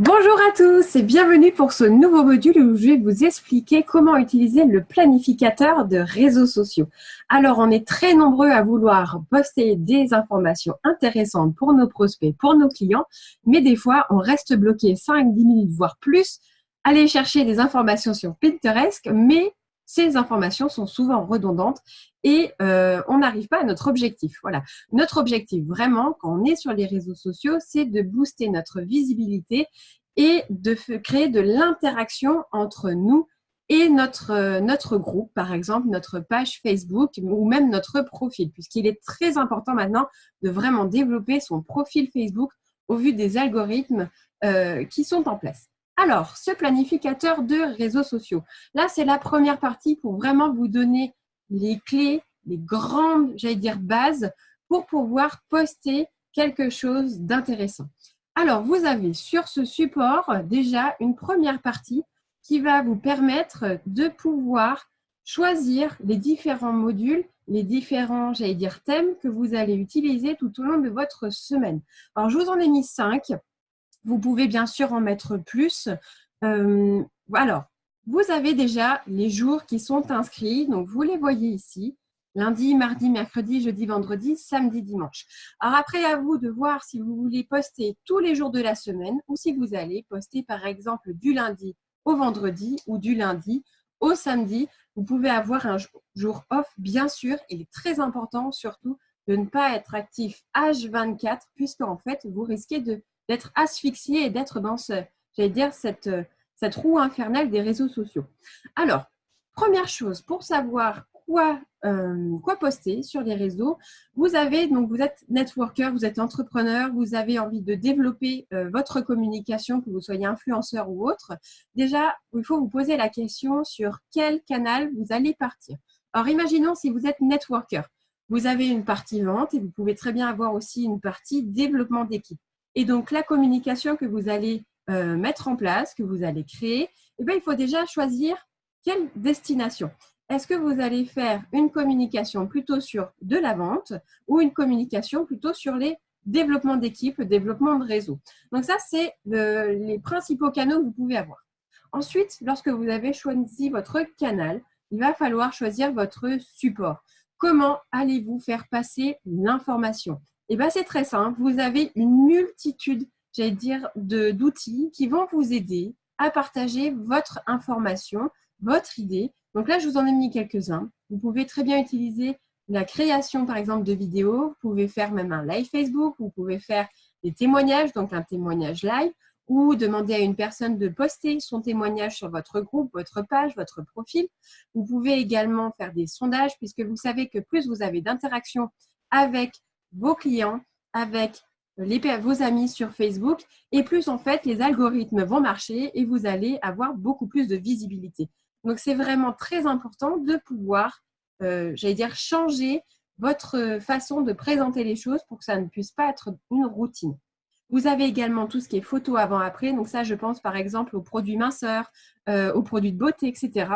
Bonjour à tous et bienvenue pour ce nouveau module où je vais vous expliquer comment utiliser le planificateur de réseaux sociaux. Alors, on est très nombreux à vouloir poster des informations intéressantes pour nos prospects, pour nos clients, mais des fois, on reste bloqué 5-10 minutes, voire plus, aller chercher des informations sur Pinterest, mais ces informations sont souvent redondantes et on n'arrive pas à notre objectif. Voilà. Notre objectif, vraiment, quand on est sur les réseaux sociaux, c'est de booster notre visibilité et de créer de l'interaction entre nous et notre groupe, par exemple, notre page Facebook ou même notre profil, puisqu'il est très important maintenant de vraiment développer son profil Facebook au vu des algorithmes qui sont en place. Alors, ce planificateur de réseaux sociaux, là, c'est la première partie pour vraiment vous donner les clés, les grandes, j'allais dire, bases pour pouvoir poster quelque chose d'intéressant. Alors, vous avez sur ce support déjà une première partie qui va vous permettre de pouvoir choisir les différents modules, les différents, j'allais dire, thèmes que vous allez utiliser tout au long de votre semaine. Alors, je vous en ai mis 5. Vous pouvez bien sûr en mettre plus. Alors, vous avez déjà les jours qui sont inscrits. Donc, vous les voyez ici. Lundi, mardi, mercredi, jeudi, vendredi, samedi, dimanche. Alors après, à vous de voir si vous voulez poster tous les jours de la semaine ou si vous allez poster par exemple du lundi au vendredi ou du lundi au samedi. Vous pouvez avoir un jour off, bien sûr. Il est très important surtout de ne pas être actif H24 puisque en fait, vous risquez d'être asphyxié et d'être dans j'allais dire, cette roue infernale des réseaux sociaux. Alors, première chose, pour savoir quoi poster sur les réseaux, vous êtes networker, vous êtes entrepreneur, vous avez envie de développer votre communication, que vous soyez influenceur ou autre. Déjà, il faut vous poser la question sur quel canal vous allez partir. Alors, imaginons si vous êtes networker. Vous avez une partie vente et vous pouvez très bien avoir aussi une partie développement d'équipe. Et donc, la communication que vous allez mettre en place, que vous allez créer, eh bien, il faut déjà choisir quelle destination. Est-ce que vous allez faire une communication plutôt sur de la vente ou une communication plutôt sur les développements d'équipe, le développement de réseau? Donc ça, c'est les principaux canaux que vous pouvez avoir. Ensuite, lorsque vous avez choisi votre canal, il va falloir choisir votre support. Comment allez-vous faire passer l'information? Eh bien, c'est très simple. Vous avez une multitude, j'allais dire, d'outils qui vont vous aider à partager votre information, votre idée. Donc là, je vous en ai mis quelques-uns. Vous pouvez très bien utiliser la création, par exemple, de vidéos. Vous pouvez faire même un live Facebook. Vous pouvez faire des témoignages, donc un témoignage live, ou demander à une personne de poster son témoignage sur votre groupe, votre page, votre profil. Vous pouvez également faire des sondages, puisque vous savez que plus vous avez d'interactions avec vos clients, avec vos amis sur Facebook, et plus en fait les algorithmes vont marcher et vous allez avoir beaucoup plus de visibilité. Donc c'est vraiment très important de pouvoir, j'allais dire, changer votre façon de présenter les choses pour que ça ne puisse pas être une routine. Vous avez également tout ce qui est photo avant-après. Donc ça, je pense par exemple aux produits minceurs, aux produits de beauté, etc.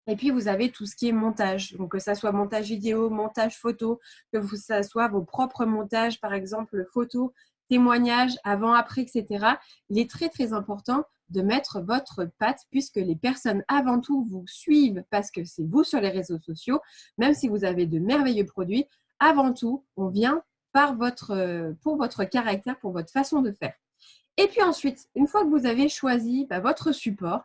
Et puis, vous avez tout ce qui est montage. Donc, que ça soit montage vidéo, montage photo, que ça soit vos propres montages, par exemple, photos, témoignages, avant-après, etc. Il est très, très important de mettre votre patte puisque les personnes, avant tout, vous suivent parce que c'est vous sur les réseaux sociaux. Même si vous avez de merveilleux produits, avant tout, on vient pour votre caractère, pour votre façon de faire. Et puis ensuite, une fois que vous avez choisi votre support,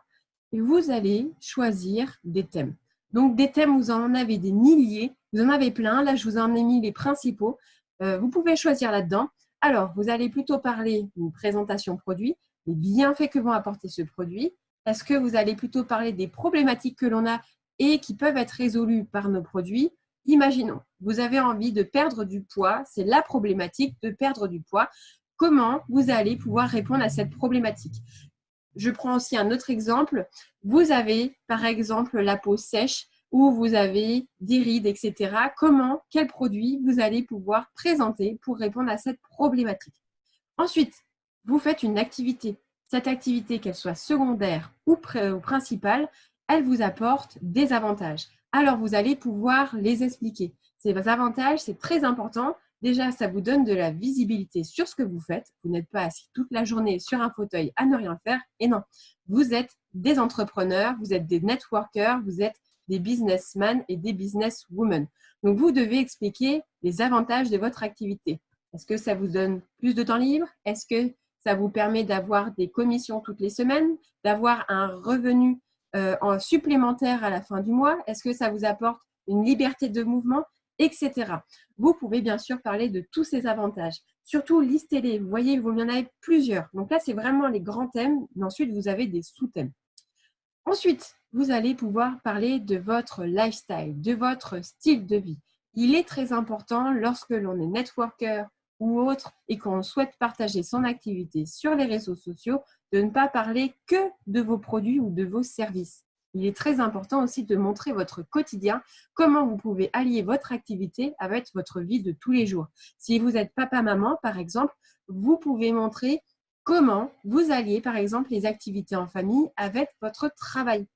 vous allez choisir des thèmes. Donc, des thèmes, vous en avez des milliers, vous en avez plein. Là, je vous en ai mis les principaux. Vous pouvez choisir là-dedans. Alors, vous allez plutôt parler d'une présentation produit, les bienfaits que vont apporter ce produit. Est-ce que vous allez plutôt parler des problématiques que l'on a et qui peuvent être résolues par nos produits? Imaginons, vous avez envie de perdre du poids, c'est la problématique de perdre du poids. Comment vous allez pouvoir répondre à cette problématique? Je prends aussi un autre exemple. Vous avez, par exemple, la peau sèche ou vous avez des rides, etc. Quel produit vous allez pouvoir présenter pour répondre à cette problématique? Ensuite, vous faites une activité. Cette activité, qu'elle soit secondaire ou principale, elle vous apporte des avantages. Alors, vous allez pouvoir les expliquer. Ces avantages, c'est très important. Déjà, ça vous donne de la visibilité sur ce que vous faites. Vous n'êtes pas assis toute la journée sur un fauteuil à ne rien faire. Et non, vous êtes des entrepreneurs, vous êtes des networkers, vous êtes des businessmen et des businesswomen. Donc, vous devez expliquer les avantages de votre activité. Est-ce que ça vous donne plus de temps libre? Est-ce que ça vous permet d'avoir des commissions toutes les semaines, d'avoir un revenu en supplémentaire à la fin du mois? Est-ce que ça vous apporte une liberté de mouvement, etc. Vous pouvez bien sûr parler de tous ces avantages. Surtout, listez-les. Vous voyez, vous y en avez plusieurs. Donc là, c'est vraiment les grands thèmes. Mais ensuite, vous avez des sous-thèmes. Ensuite, vous allez pouvoir parler de votre lifestyle, de votre style de vie. Il est très important lorsque l'on est networker ou autre et qu'on souhaite partager son activité sur les réseaux sociaux, de ne pas parler que de vos produits ou de vos services. Il est très important aussi de montrer votre quotidien, comment vous pouvez allier votre activité avec votre vie de tous les jours. Si vous êtes papa-maman, par exemple, vous pouvez montrer comment vous alliez, par exemple, les activités en famille avec votre travail.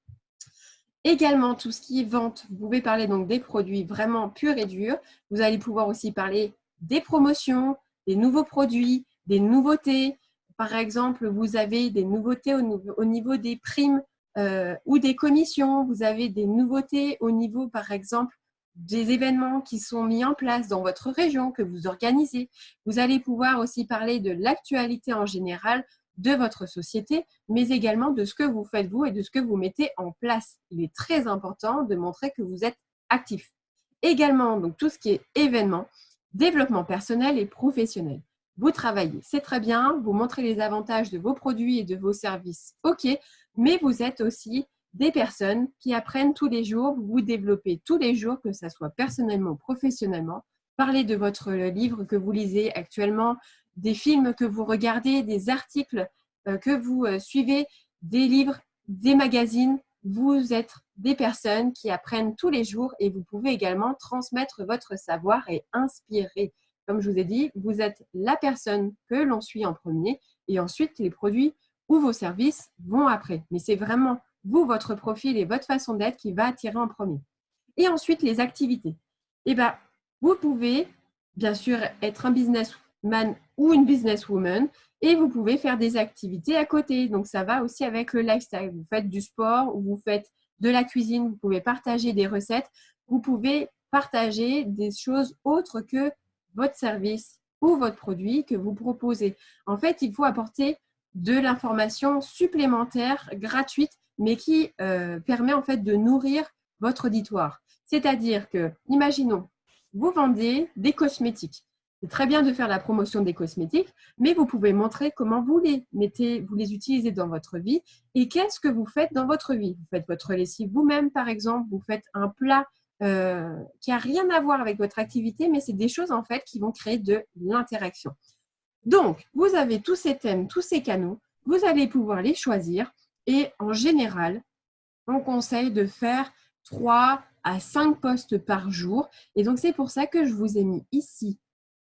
Également, tout ce qui est vente, vous pouvez parler donc des produits vraiment purs et durs. Vous allez pouvoir aussi parler des promotions, des nouveaux produits, des nouveautés. Par exemple, vous avez des nouveautés au niveau des primes ou des commissions. Vous avez des nouveautés au niveau, par exemple, des événements qui sont mis en place dans votre région, que vous organisez. Vous allez pouvoir aussi parler de l'actualité en général de votre société, mais également de ce que vous faites vous et de ce que vous mettez en place. Il est très important de montrer que vous êtes actif. Également, donc tout ce qui est événements, développement personnel et professionnel. Vous travaillez, c'est très bien, vous montrez les avantages de vos produits et de vos services, ok, mais vous êtes aussi des personnes qui apprennent tous les jours, vous vous développez tous les jours, que ce soit personnellement ou professionnellement. Parlez de votre livre que vous lisez actuellement, des films que vous regardez, des articles que vous suivez, des livres, des magazines. Vous êtes des personnes qui apprennent tous les jours et vous pouvez également transmettre votre savoir et inspirer. Comme je vous ai dit, vous êtes la personne que l'on suit en premier et ensuite les produits ou vos services vont après. Mais c'est vraiment vous, votre profil et votre façon d'être qui va attirer en premier. Et ensuite, les activités. Eh bien, vous pouvez bien sûr être un businessman ou une businesswoman et vous pouvez faire des activités à côté. Donc, ça va aussi avec le lifestyle. Vous faites du sport ou vous faites de la cuisine, vous pouvez partager des recettes, vous pouvez partager des choses autres que votre service ou votre produit que vous proposez. En fait, il faut apporter de l'information supplémentaire, gratuite, mais qui permet en fait de nourrir votre auditoire. C'est-à-dire que, imaginons, vous vendez des cosmétiques. C'est très bien de faire la promotion des cosmétiques, mais vous pouvez montrer comment vous les mettez, vous les utilisez dans votre vie et qu'est-ce que vous faites dans votre vie. Vous faites votre lessive vous-même, par exemple, vous faites un plat qui n'a rien à voir avec votre activité, mais c'est des choses en fait qui vont créer de l'interaction. Donc, vous avez tous ces thèmes, tous ces canaux, vous allez pouvoir les choisir et en général, on conseille de faire 3 à 5 posts par jour. Et donc, c'est pour ça que je vous ai mis ici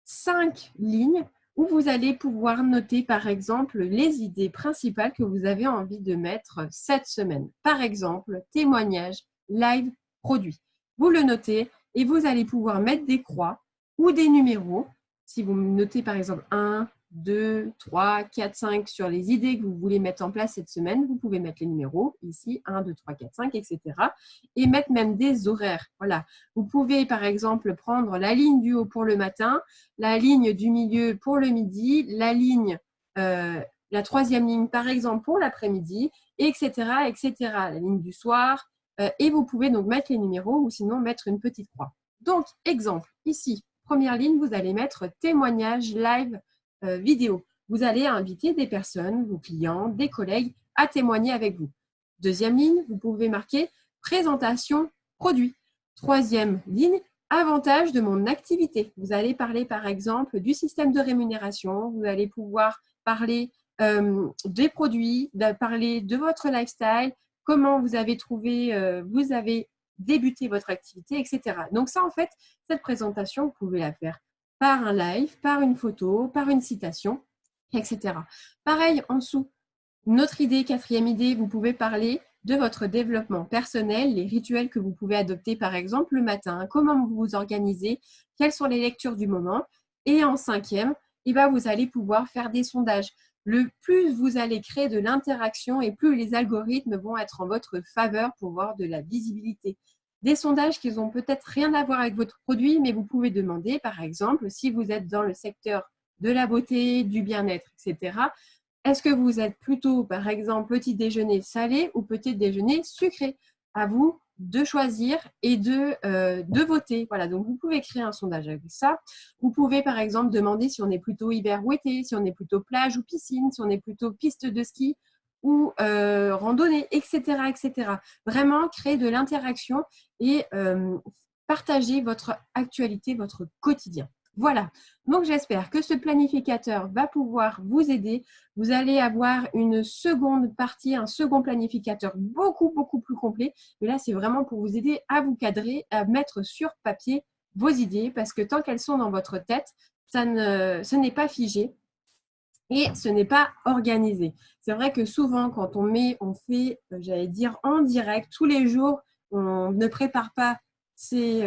5 lignes où vous allez pouvoir noter, par exemple, les idées principales que vous avez envie de mettre cette semaine. Par exemple, témoignage, live, produit. Vous le notez et vous allez pouvoir mettre des croix ou des numéros. Si vous notez, par exemple, 1, 2, 3, 4, 5 sur les idées que vous voulez mettre en place cette semaine, vous pouvez mettre les numéros ici, 1, 2, 3, 4, 5, etc. Et mettre même des horaires. Voilà. Vous pouvez, par exemple, prendre la ligne du haut pour le matin, la ligne du milieu pour le midi, la troisième ligne, par exemple, pour l'après-midi, etc., etc. La ligne du soir. Et vous pouvez donc mettre les numéros ou sinon mettre une petite croix. Donc, exemple, ici, première ligne, vous allez mettre témoignage live vidéo. Vous allez inviter des personnes, vos clients, des collègues à témoigner avec vous. Deuxième ligne, vous pouvez marquer présentation produit. Troisième ligne, avantage de mon activité. Vous allez parler par exemple du système de rémunération, vous allez pouvoir parler des produits, parler de votre lifestyle, comment vous avez trouvé, vous avez débuté votre activité, etc. Donc ça, en fait, cette présentation, vous pouvez la faire par un live, par une photo, par une citation, etc. Pareil, en dessous, notre idée, quatrième idée, vous pouvez parler de votre développement personnel, les rituels que vous pouvez adopter par exemple le matin, comment vous vous organisez, quelles sont les lectures du moment Et en cinquième, vous allez pouvoir faire des sondages. Le plus vous allez créer de l'interaction et plus les algorithmes vont être en votre faveur pour voir de la visibilité. Des sondages qui n'ont peut-être rien à voir avec votre produit, mais vous pouvez demander, par exemple, si vous êtes dans le secteur de la beauté, du bien-être, etc., est-ce que vous êtes plutôt, par exemple, petit déjeuner salé ou petit déjeuner sucré? À vous de choisir et de voter. Voilà, donc vous pouvez créer un sondage avec ça. Vous pouvez, par exemple, demander si on est plutôt hiver ou été, si on est plutôt plage ou piscine, si on est plutôt piste de ski ou randonnée, etc., etc. Vraiment, créer de l'interaction et partager votre actualité, votre quotidien. Voilà, donc j'espère que ce planificateur va pouvoir vous aider. Vous allez avoir une seconde partie, un second planificateur beaucoup, beaucoup plus complet. Mais là, c'est vraiment pour vous aider à vous cadrer, à mettre sur papier vos idées, parce que tant qu'elles sont dans votre tête, ce n'est pas figé et ce n'est pas organisé. C'est vrai que souvent, quand on fait, j'allais dire, en direct, tous les jours, on ne prépare pas ces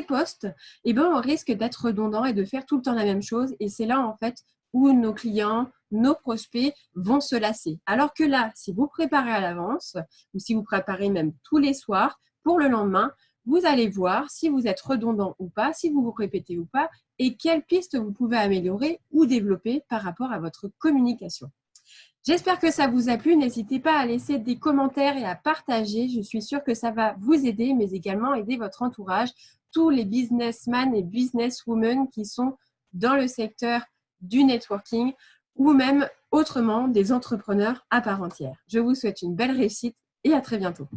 postes, et on risque d'être redondant et de faire tout le temps la même chose. Et c'est là, en fait, où nos clients, nos prospects vont se lasser. Alors que là, si vous préparez à l'avance, ou si vous préparez même tous les soirs, pour le lendemain, vous allez voir si vous êtes redondant ou pas, si vous vous répétez ou pas, et quelles pistes vous pouvez améliorer ou développer par rapport à votre communication. J'espère que ça vous a plu. N'hésitez pas à laisser des commentaires et à partager. Je suis sûre que ça va vous aider, mais également aider votre entourage, tous les businessmen et businesswomen qui sont dans le secteur du networking ou même autrement des entrepreneurs à part entière. Je vous souhaite une belle réussite et à très bientôt.